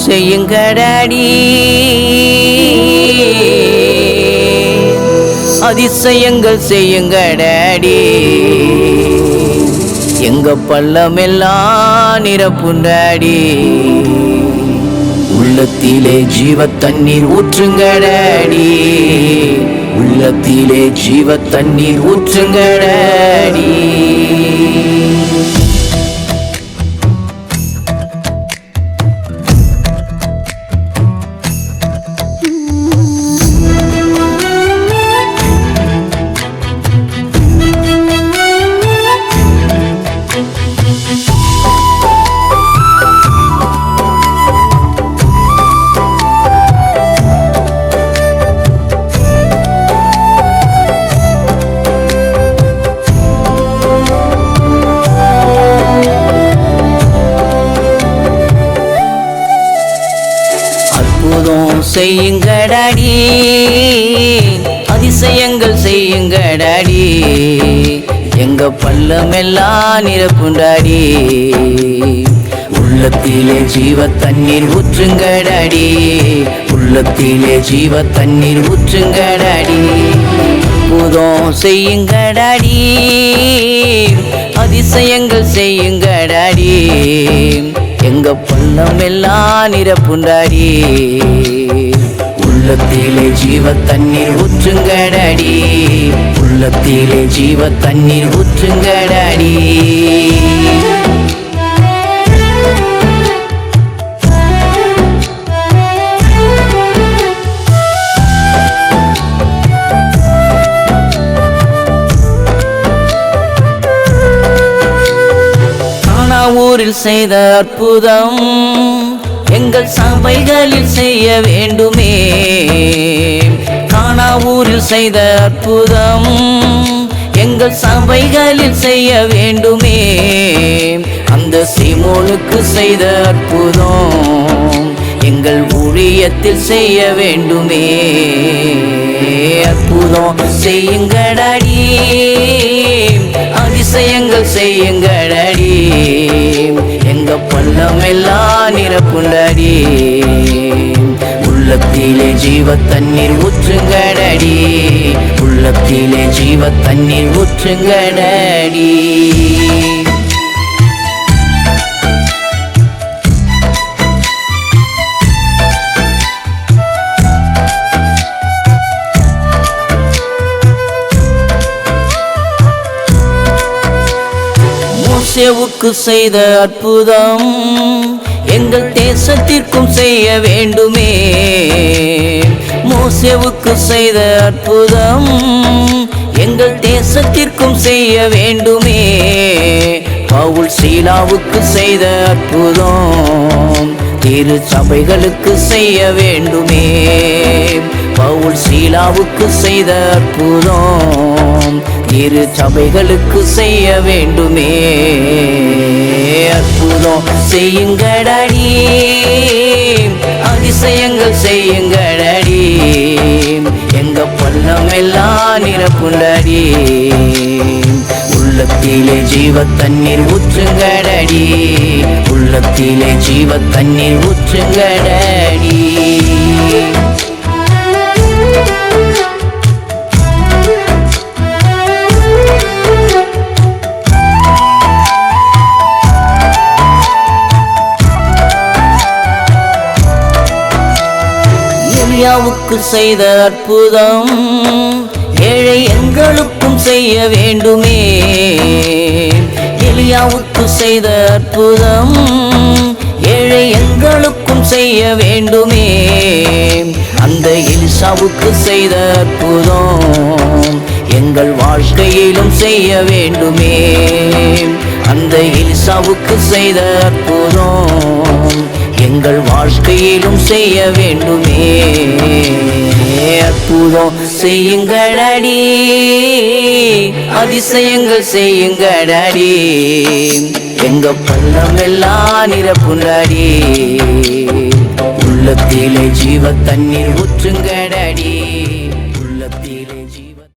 செய்யுங்கடாடி, அதிசயங்கள் செய்யுங்கடாடி. எங்க பள்ளமெல்லாம் நிரப்புண்டாடி, உள்ளத்திலே ஜீவ தண்ணீர் ஊற்றுங்கடாடி, உள்ளத்திலே ஜீவ தண்ணீர் ஊற்றுங்கடாடி. அற்புதம் செய்யுங்கடாடி, அதிசயங்கள் செய்யுங்கடாடி. எங்க பள்ளமெல்லாம் நிரப்புண்டாடி, உள்ளத்திலே ஜீவ தண்ணீர் ஊற்றுங்கடாடி, உள்ளத்திலே ஜீவ தண்ணீர் ஊற்றுங்கடாடி. அற்புதம் செய்யுங்கடாடி, அதிசயங்கள் செய்யுங்கடாடி. எங்க பள்ளமெல்லாம் நிரப்புண்டாடி, உள்ளத்திலே ஜீவ தண்ணீர் ஊற்றுங்கடாடி, உள்ளத்திலே ஜீவ தண்ணீர் ஊற்றுங்கடாடி. ஊரில் செய்த அற்புதம் எங்கள் சபைகளில் செய்ய வேண்டுமே. கானா ஊரில் செய்த அற்புதம் எங்கள் சபைகளில் செய்ய வேண்டுமே. அந்த சீமோனுக்கு செய்த அற்புதம் எங்கள் ஊழியத்தில் செய்ய வேண்டுமே. அற்புதம் செய்யுங்கடாடி, அதிசயங்கள் செய்யுங்கடாடி. எங்க பள்ளமெல்லாம் நிரப்புண்டாடி, உள்ளத்திலே ஜீவ தண்ணீர் ஊற்றுங்கடாடி, உள்ளத்திலே ஜீவ தண்ணீர் ஊற்றுங்கடாடி. மோசேவுக்கு செய்த அற்புதம் எங்கள் தேசத்திற்கும் செய்ய வேண்டுமே. மோசேவுக்கு செய்த அற்புதம் எங்கள் தேசத்திற்கும் செய்ய வேண்டுமே. பவுல் சீலாவுக்கு செய்த அற்புதம் திரு சபைகளுக்கு செய்ய வேண்டுமே. பவுல் சீலாவுக்கு செய்த அற்புதம் இரு சபைகளுக்கு செய்ய வேண்டுமே. அற்புதம் செய்யுங்கடாடி, அதிசயங்கள் செய்யுங்கடாடி. எங்க பள்ளமெல்லாம் நிரப்புண்டாடி, உள்ளத்திலே ஜீவ தண்ணீர் ஊற்றுங்கடாடி, உள்ளத்திலே ஜீவ தண்ணீர் ஊற்றுங்கடாடி. எலியாவுக்கு செய்த அற்புதம் ஏழை எங்களுக்கும் செய்ய வேண்டுமே. எலியாவுக்கு செய்த அற்புதம் ஏழை எங்களுக்கும் செய்ய வேண்டுமே. அந்த எலிசாவுக்கு செய்த அற்புதம் எங்கள் வாழ்க்கையிலும் செய்ய வேண்டுமே. அந்த எலிசாவுக்கு செய்த அற்புதம் எங்கள் வாழ்க்கையிலும் செய்ய வேண்டுமே. அற்புதம் செய்யுங்கடாடி, அதிசயங்கள் செய்யுங்கடாடி. எங்க பள்ளமெல்லாம் நிரப்புண்டாடி, உள்ளத்திலே ஜீவ தண்ணீர் ஊற்றுங்கடாடி, உள்ளத்திலே